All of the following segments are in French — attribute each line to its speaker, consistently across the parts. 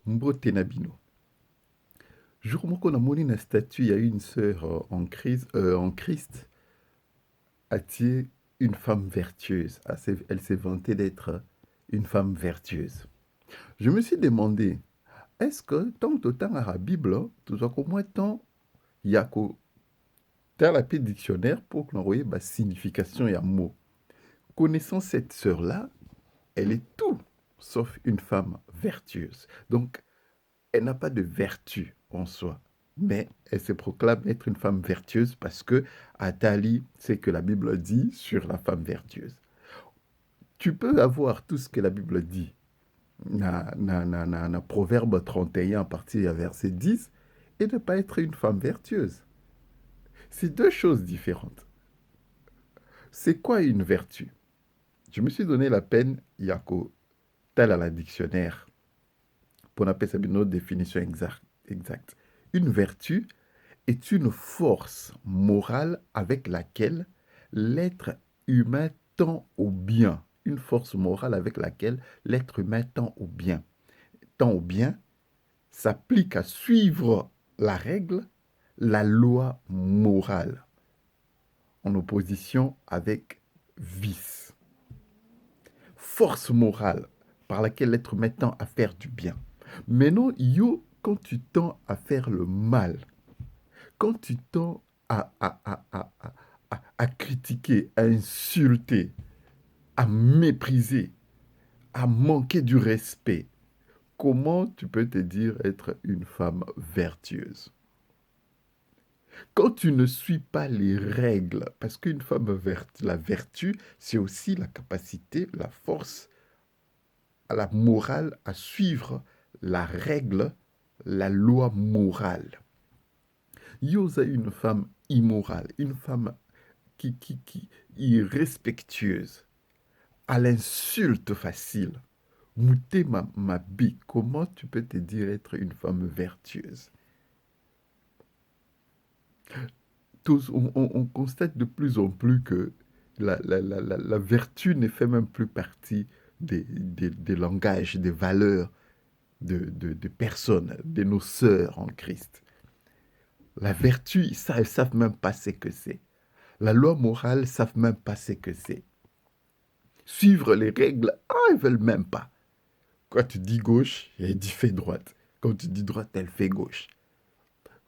Speaker 1: Mbote na bino. Jour moko namoni na statut, il y a une sœur en Christ, atie une femme vertueuse. Elle s'est vantée d'être une femme vertueuse. Je me suis demandé, est-ce que tant autant à la Bible, tout ça comme moi tant il y a que dans la dictionnaire pour qu'on voyait la signification et un mot. Connaissant cette sœur-là, elle est tout sauf une femme vertueuse. Donc, elle n'a pas de vertu en soi, mais elle se proclame être une femme vertueuse parce que Atali, c'est que la Bible dit sur la femme vertueuse. Tu peux avoir tout ce que la Bible dit. Na Proverbe 31 à partir du verset 10 et ne pas être une femme vertueuse. C'est deux choses différentes. C'est quoi une vertu? Je me suis donné la peine, Yako, tel à la dictionnaire, pour appeler ça une autre définition exacte. Une vertu est une force morale avec laquelle l'être humain tend au bien. Une force morale avec laquelle l'être humain tend au bien. Tend au bien s'applique à suivre la règle, la loi morale, en opposition avec vice. Force morale par laquelle l'être humain tend à faire du bien. Maintenant, quand tu tends à faire le mal, quand tu tends à critiquer, à insulter, à mépriser, à manquer du respect, comment tu peux te dire être une femme vertueuse? Quand tu ne suis pas les règles, parce qu'une femme la vertu, c'est aussi la capacité, la force, la morale à suivre la règle, la loi morale. Yosa une femme immorale, une femme qui irrespectueuse, à l'insulte facile. Mouté ma bille, comment tu peux te dire être une femme vertueuse? On constate de plus en plus que la vertu ne fait même plus partie des langages, des valeurs de personnes, de nos sœurs en Christ. La vertu, elles ne savent même pas ce que c'est. La loi morale, elles ne savent même pas ce que c'est. Suivre les règles, elles ne veulent même pas. Quand tu dis gauche, elle dit fais droite. Quand tu dis droite, elle fait gauche.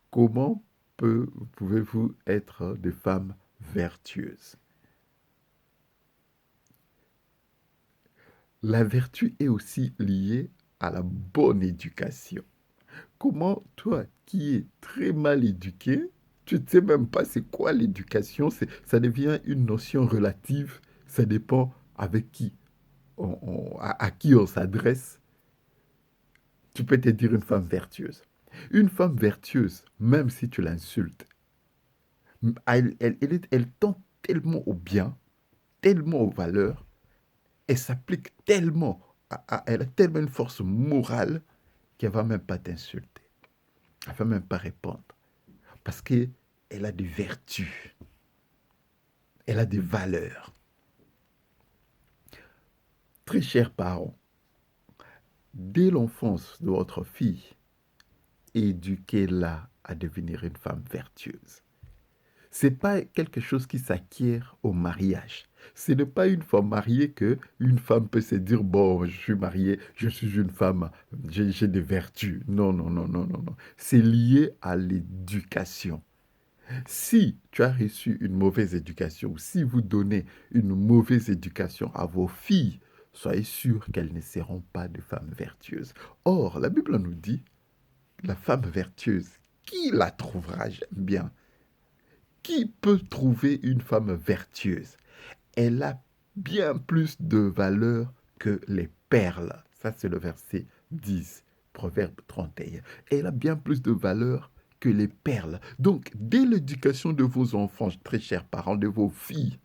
Speaker 1: Comment pouvez-vous être des femmes vertueuses? La vertu est aussi liée à la bonne éducation. Comment toi, qui es très mal éduqué, tu ne sais même pas c'est quoi l'éducation, ça devient une notion relative, ça dépend avec qui, à qui on s'adresse. Tu peux te dire une femme vertueuse. Une femme vertueuse, même si tu l'insultes, elle tend tellement au bien, tellement aux valeurs, elle s'applique tellement, elle a tellement une force morale qu'elle ne va même pas t'insulter. Elle ne va même pas répondre. Parce qu'elle a des vertus. Elle a des valeurs. Très chers parents, dès l'enfance de votre fille, éduquez-la à devenir une femme vertueuse. Ce n'est pas quelque chose qui s'acquiert au mariage. Ce n'est pas une fois mariée qu'une femme peut se dire, bon, je suis mariée, je suis une femme, j'ai des vertus. Non, non, non, non, non, non. C'est lié à l'éducation. Si tu as reçu une mauvaise éducation, ou si vous donnez une mauvaise éducation à vos filles, soyez sûrs qu'elles ne seront pas de femmes vertueuses. Or, la Bible nous dit, la femme vertueuse, qui la trouvera? J'aime bien. Qui peut trouver une femme vertueuse? Elle a bien plus de valeur que les perles. Ça, c'est le verset 10, Proverbe 31. Elle a bien plus de valeur que les perles. Donc, dès l'éducation de vos enfants, très chers parents, de vos filles,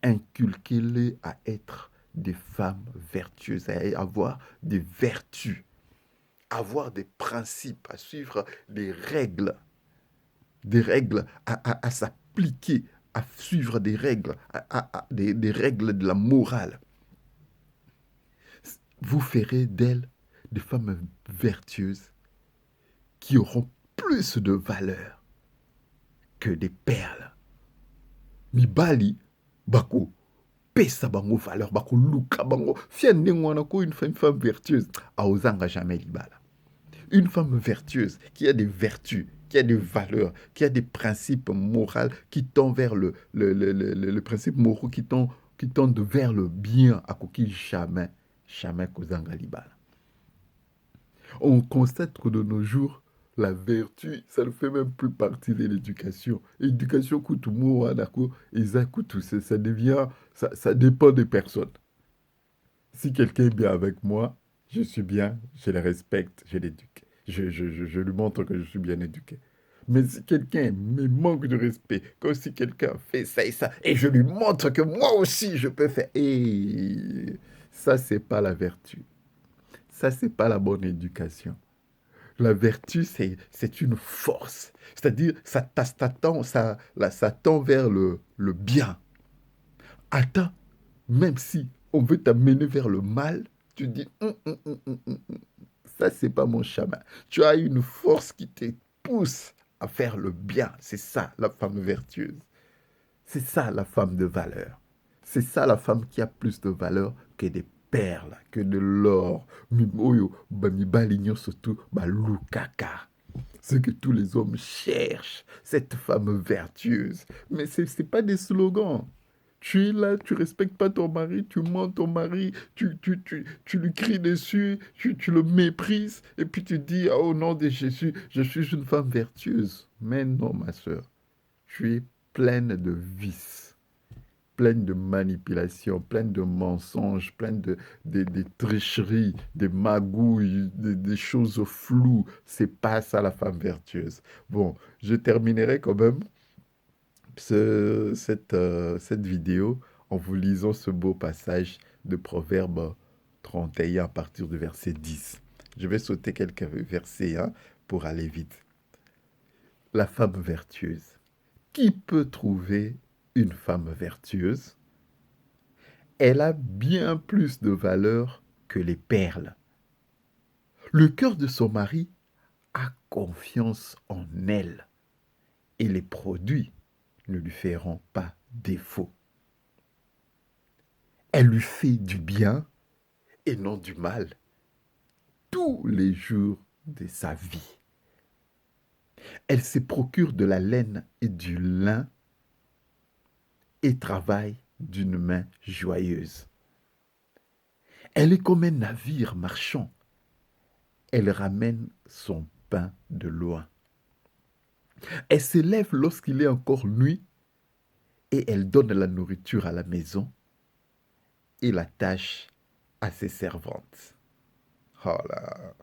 Speaker 1: inculquez-les à être des femmes vertueuses, à avoir des vertus, à avoir des principes, à suivre des règles à s'appliquer, à suivre des règles, des règles de la morale. Vous ferez d'elles des femmes vertueuses qui auront plus de valeur que des perles. Mibali, bako, pesa bango valeur, bako luka bango. Fia ndengwana ko une femme vertueuse. Aozanga jamais libala. Une femme vertueuse, qui a des vertus, qui a des valeurs, qui a des principes moraux, qui tend vers le principe moraux, qui tendent vers le bien, à qui jamais, jamais kozanga libala. On constate que de nos jours, la vertu, ça ne fait même plus partie de l'éducation. L'éducation coûte moins, d'accord, et ça coûte, ça devient, ça dépend des personnes. Si quelqu'un est bien avec moi, je suis bien, je le respecte, je l'éduque. Je lui montre que je suis bien éduqué. Mais si quelqu'un me manque de respect, comme si quelqu'un fait ça, et je lui montre que moi aussi je peux faire, et ça, c'est pas la vertu. Ça, c'est pas la bonne éducation. La vertu, c'est une force. C'est-à-dire, ça tend vers le bien. Attends, même si on veut t'amener vers le mal, tu dis, ça, c'est pas mon chemin. Tu as une force qui te pousse à faire le bien. C'est ça, la femme vertueuse. C'est ça, la femme de valeur. C'est ça, la femme qui a plus de valeur que des perles, que de l'or. Oyo, mibali surtout, lukaka. Ce que tous les hommes cherchent, cette femme vertueuse. Mais ce n'est pas des slogans. Tu es là, tu respectes pas ton mari, tu mens ton mari, tu lui cries dessus, tu le méprises, et puis tu dis, oh, au nom de Jésus, je suis une femme vertueuse. Mais non, ma soeur, tu es pleine de vices, pleine de manipulations, pleine de mensonges, pleine de tricheries, de magouilles, des choses floues. C'est pas ça la femme vertueuse. Bon, je terminerai quand même cette vidéo en vous lisant ce beau passage de Proverbe 31 à partir du verset 10. Je vais sauter quelques versets pour aller vite. La femme vertueuse. Qui peut trouver une femme vertueuse? Elle a bien plus de valeur que les perles. Le cœur de son mari a confiance en elle et les produits ne lui feront pas défaut. Elle lui fait du bien et non du mal tous les jours de sa vie. Elle se procure de la laine et du lin et travaille d'une main joyeuse. Elle est comme un navire marchand. Elle ramène son pain de loin. Elle se lève lorsqu'il est encore nuit et elle donne la nourriture à la maison et la tâche à ses servantes. Oh là.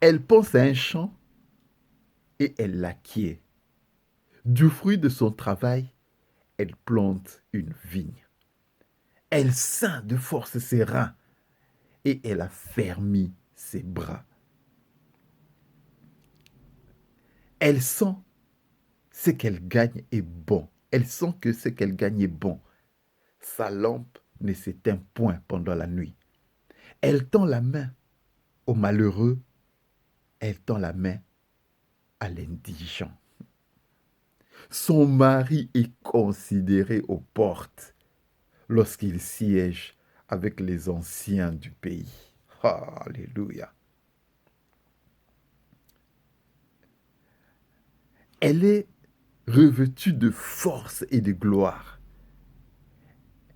Speaker 1: Elle pense à un champ et elle l'acquiert. Du fruit de son travail, elle plante une vigne. Elle ceint de force ses reins et elle affermit ses bras. Elle sent ce qu'elle gagne est bon. Elle sent que ce qu'elle gagne est bon. Sa lampe ne s'éteint point pendant la nuit. Elle tend la main au malheureux, elle tend la main à l'indigent. Son mari est considéré aux portes lorsqu'il siège avec les anciens du pays. Alléluia. Elle est revêtue de force et de gloire.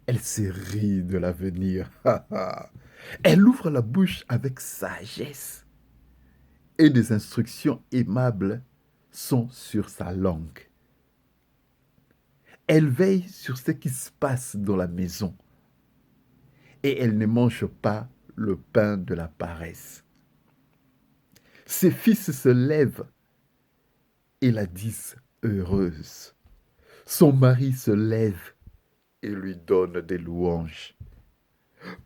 Speaker 1: Elle se rit de l'avenir. Elle ouvre la bouche avec sagesse et des instructions aimables sont sur sa langue. Elle veille sur ce qui se passe dans la maison et elle ne mange pas le pain de la paresse. Ses fils se lèvent et la disent heureuse. Son mari se lève et lui donne des louanges.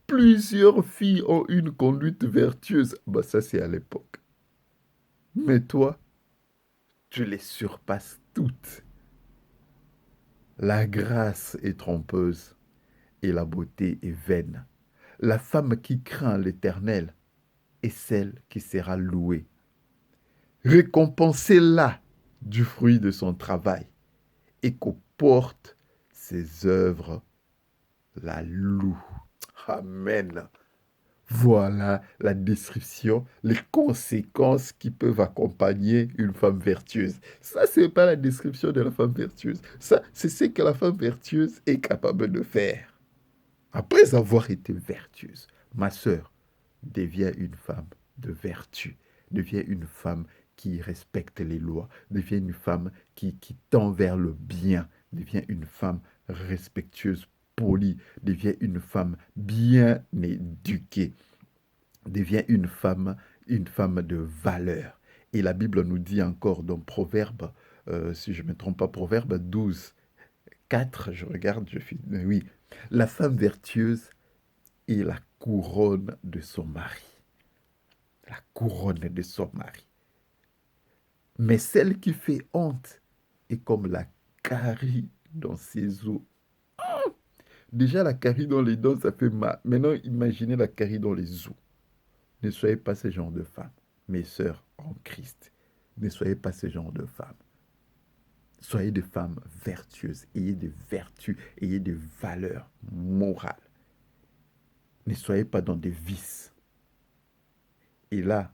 Speaker 1: Plusieurs filles ont une conduite vertueuse. Ça, c'est à l'époque. Mais toi, tu les surpasses toutes. La grâce est trompeuse et la beauté est vaine. La femme qui craint l'Éternel est celle qui sera louée. Récompensez-la du fruit de son travail et qu'aux portes ses œuvres la louent. Amen. Voilà la description, les conséquences qui peuvent accompagner une femme vertueuse. Ça, ce n'est pas la description de la femme vertueuse. Ça, c'est ce que la femme vertueuse est capable de faire. Après avoir été vertueuse, ma sœur, deviens une femme de vertu. Deviens une femme qui respecte les lois. Deviens une femme qui tend vers le bien. Deviens une femme respectueuse, polie. Deviens une femme bien éduquée. Deviens une femme de valeur. Et la Bible nous dit encore dans Proverbe, si je ne me trompe pas, Proverbe 12, 4, je regarde, oui. La femme vertueuse est la couronne de son mari. La couronne de son mari. Mais celle qui fait honte est comme la carie dans ses os. Déjà, la carie dans les dents, ça fait mal. Maintenant, imaginez la carie dans les os. Ne soyez pas ce genre de femme, mes sœurs en Christ. Ne soyez pas ce genre de femme. Soyez des femmes vertueuses. Ayez des vertus, ayez des valeurs morales. Ne soyez pas dans des vices. Et là,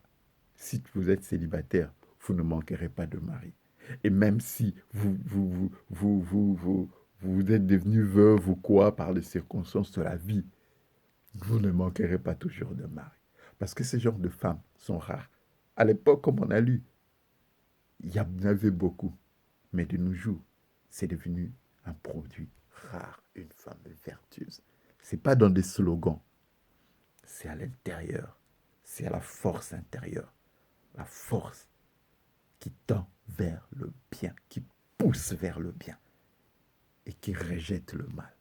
Speaker 1: si vous êtes célibataire, vous ne manquerez pas de mari. Et même si vous êtes devenu veuve ou quoi par les circonstances de la vie, vous ne manquerez pas toujours de mari. Parce que ces genres de femmes sont rares. À l'époque, comme on a lu, il y en avait beaucoup. Mais de nos jours, c'est devenu un produit rare, une femme vertueuse. Ce n'est pas dans des slogans, c'est à l'intérieur. C'est à la force intérieure. La force qui tend vers le bien, qui pousse vers le bien et qui rejette le mal.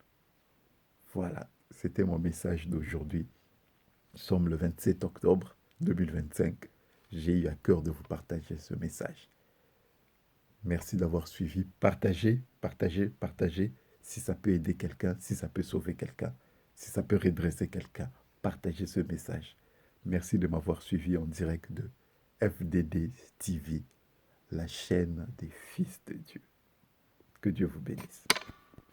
Speaker 1: Voilà, c'était mon message d'aujourd'hui. Nous sommes le 27 octobre 2025. J'ai eu à cœur de vous partager ce message. Merci d'avoir suivi. Partagez, partagez, partagez. Si ça peut aider quelqu'un, si ça peut sauver quelqu'un, si ça peut redresser quelqu'un, partagez ce message. Merci de m'avoir suivi en direct de FDD TV, la chaîne des fils de Dieu. Que Dieu vous bénisse.